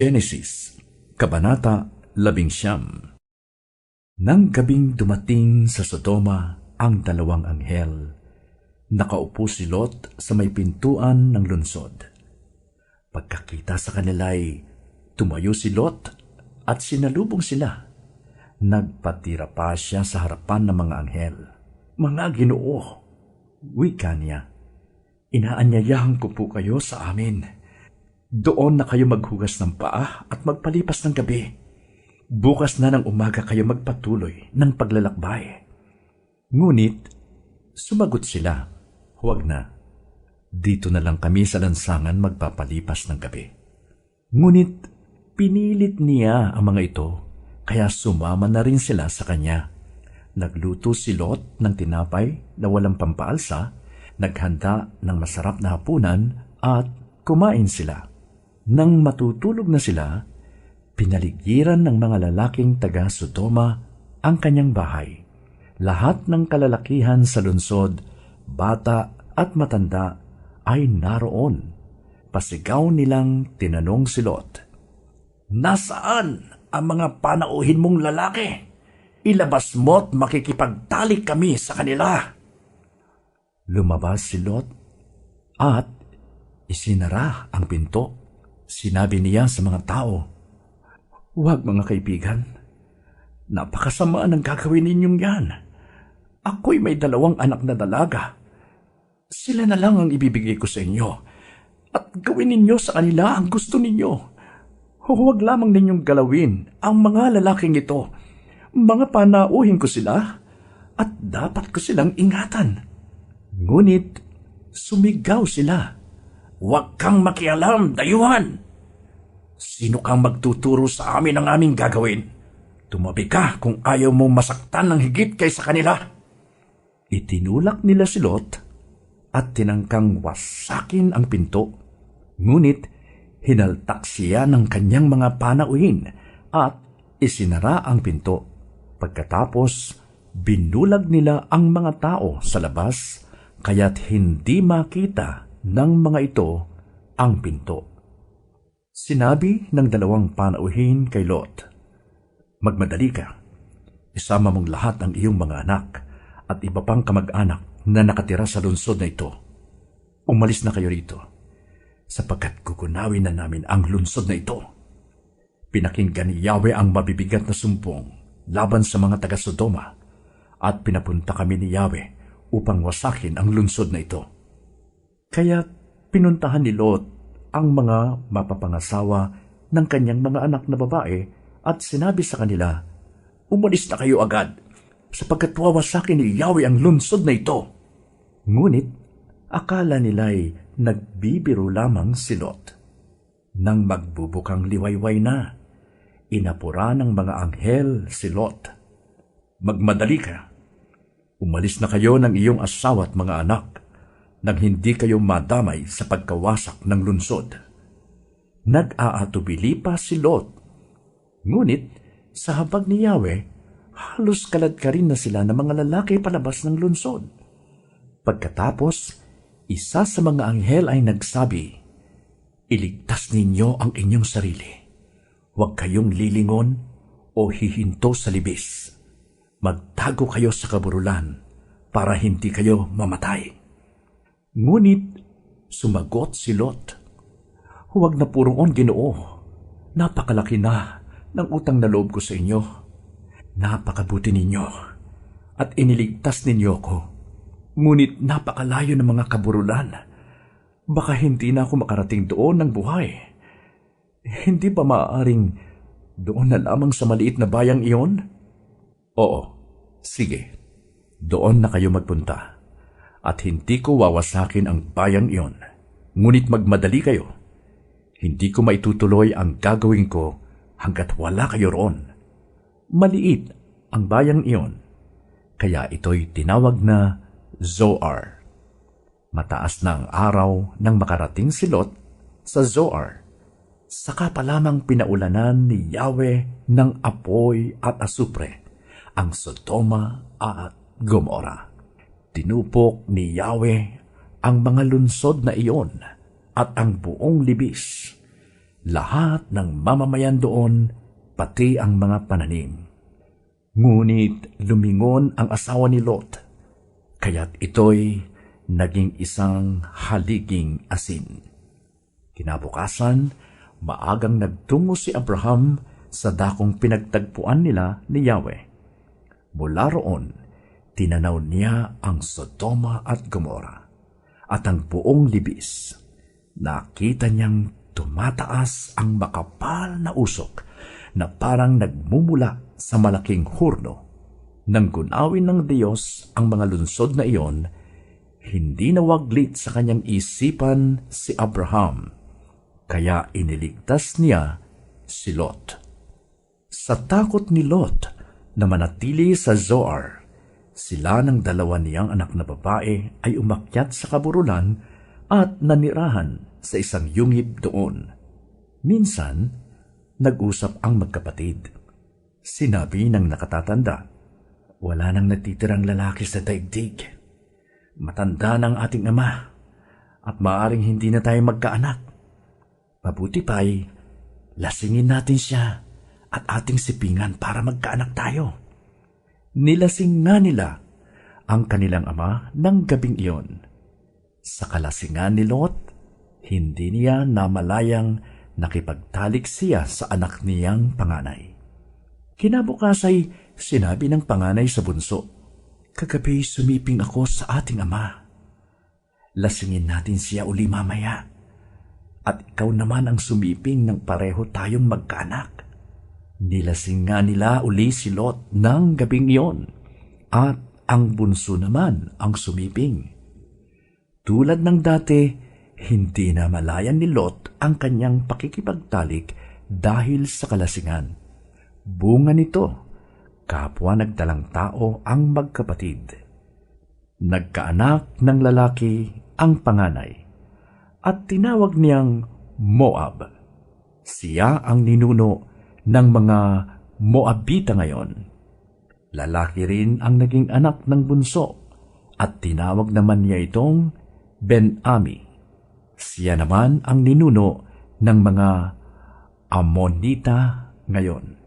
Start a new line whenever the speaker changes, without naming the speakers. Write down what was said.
Genesis, Kabanata 11. Nang gabing dumating sa Sodoma ang dalawang anghel, nakaupo si Lot sa may pintuan ng lunsod. Pagkakita sa kanila'y tumayo si Lot at sinalubong sila. Nagpatira pa siya sa harapan ng mga anghel. "Mga Ginoo," wika niya, "inaanyayahan ko po kayo sa amin. Doon na kayo maghugas ng paa at magpalipas ng gabi. Bukas na ng umaga kayo magpatuloy ng paglalakbay." Ngunit sumagot sila, "Huwag na. Dito na lang kami sa lansangan magpapalipas ng gabi." Ngunit pinilit niya ang mga ito, kaya sumama na rin sila sa kanya. Nagluto si Lot ng tinapay na walang pampaalsa, naghanda ng masarap na hapunan at kumain sila. Nang matutulog na sila, pinaligiran ng mga lalaking taga Sodoma ang kanyang bahay. Lahat ng kalalakihan sa lunsod, bata at matanda, ay naroon. Pasigaw nilang tinanong si Lot, "Nasaan ang mga panauhin mong lalaki? Ilabas mo't makikipagtalik kami sa kanila." Lumabas si Lot at isinara ang pinto. Sinabi niya sa mga tao, "Huwag mga kaibigan, napakasama ng gagawin ninyong yan. Ako'y may 2 anak na dalaga. Sila na lang ang ibibigay ko sa inyo, at gawin ninyo sa kanila ang gusto ninyo. Huwag lamang ninyong galawin ang mga lalaking ito. Mga panauhin ko sila, at dapat ko silang ingatan." Ngunit sumigaw sila, "Huwag kang makialam, dayuhan! Sino kang magtuturo sa amin ng aming gagawin? Tumabi ka kung ayaw mong masaktan ng higit kaysa kanila." Itinulak nila si Lot at tinangkang wasakin ang pinto. Ngunit hinaltak siya ng kanyang mga panauhin at isinara ang pinto. Pagkatapos, binulag nila ang mga tao sa labas, kaya't hindi makita ng mga ito ang pinto. Sinabi ng 2 panauhin kay Lot, "Magmadali ka. Isama mong lahat ang iyong mga anak at iba pang kamag-anak na nakatira sa lunsod na ito. Umalis na kayo rito, sapagkat kukunawin na namin ang lunsod na ito." Pinakinggan ni Yahweh ang mabibigat na sumpong laban sa mga taga-Sodoma, at pinapunta kami ni Yahweh upang wasakin ang lunsod na ito. Kaya pinuntahan ni Lot ang mga mapapangasawa ng kanyang mga anak na babae at sinabi sa kanila, "Umalis na kayo agad, sapagkat wawasakin ni Yahweh ang lunsod na ito." Ngunit akala nila'y nagbibiro lamang si Lot. Nang magbubukang liwayway na, inapura ng mga anghel si Lot, "Magmadali ka. Umalis na kayo ng iyong asawa at mga anak, nang hindi kayo madamay sa pagkawasak ng lunsod." Nag-aatubili pa si Lot. Ngunit sa habag ni Yahweh, halos kalad-karin na sila ng mga lalaki palabas ng lunsod. Pagkatapos, isa sa mga anghel ay nagsabi, "Iligtas ninyo ang inyong sarili. Huwag kayong lilingon o hihinto sa libis. Magtago kayo sa kaburulan para hindi kayo mamatay." Ngunit sumagot si Lot, "Huwag na po roon, Ginoo. Napakalaki na ng utang na loob ko sa inyo. Napakabuti ninyo at iniligtas ninyo ko. Ngunit napakalayo ng mga kaburulan. Baka hindi na ako makarating doon ng buhay. Hindi ba maaaring doon na lamang sa maliit na bayang iyon?" "Oo, sige. Doon na kayo magpunta. At hindi ko wawasakin ang bayang iyon. Ngunit magmadali kayo. Hindi ko maitutuloy ang gagawin ko hanggat wala kayo roon." Maliit ang bayang iyon, kaya ito'y tinawag na Zoar. Mataas na ang araw nang makarating si Lot sa Zoar. Saka pa lamang pinaulanan ni Yahweh ng apoy at asupre ang Sodoma at Gomora. Tinupok ni Yahweh ang mga lunsod na iyon at ang buong libis. lahat ng mamamayan doon, pati ang mga pananim. Ngunit lumingon ang asawa ni Lot, kaya't ito'y naging isang haliging asin. Kinabukasan, maagang nagtungo si Abraham sa dakong pinagtagpuan nila ni Yahweh. Mula roon, tinanaw niya ang Sodoma at Gomora at ang buong libis. Nakita niyang tumataas ang makapal na usok na parang nagmumula sa malaking hurno. Nang gunawin ng Diyos ang mga lungsod na iyon, hindi nawaglit sa kanyang isipan si Abraham, kaya iniligtas niya si Lot. Sa takot ni Lot na manatili sa Zoar, sila ng dalawa niyang anak na babae ay umakyat sa kaburulan at nanirahan sa isang yungib doon. Minsan, nag-usap ang magkapatid. Sinabi ng nakatatanda, "Wala nang natitirang lalaki sa daigdig. Matanda ng ating ama at maaring hindi na tayo magkaanak. Mabuti pa'y lasingin natin siya at ating sipingan para magkaanak tayo." Nilasing nga nila ang kanilang ama ng gabing iyon. Sa kalasingan ni Lot, hindi niya namalayang nakipagtalik siya sa anak niyang panganay. Kinabukas ay sinabi ng panganay sa bunso, "Kagabi sumiping ako sa ating ama. Lasingin natin siya uli mamaya. At ikaw naman ang sumiping ng pareho tayong magkaanak." Nilasing nga nila uli si Lot ng gabing iyon, at ang bunso naman ang sumiping. Tulad ng dati, hindi na malayan ni Lot ang kanyang pakikipagtalik dahil sa kalasingan. Bunga nito, kapwa nagdalang tao ang magkapatid. Nagkaanak ng lalaki ang panganay, at tinawag niyang Moab. Siya ang ninuno ng mga Moabita ngayon. Lalaki rin ang naging anak ng bunso, at tinawag naman niya itong Ben-ami. Siya naman ang ninuno ng mga Amonita ngayon.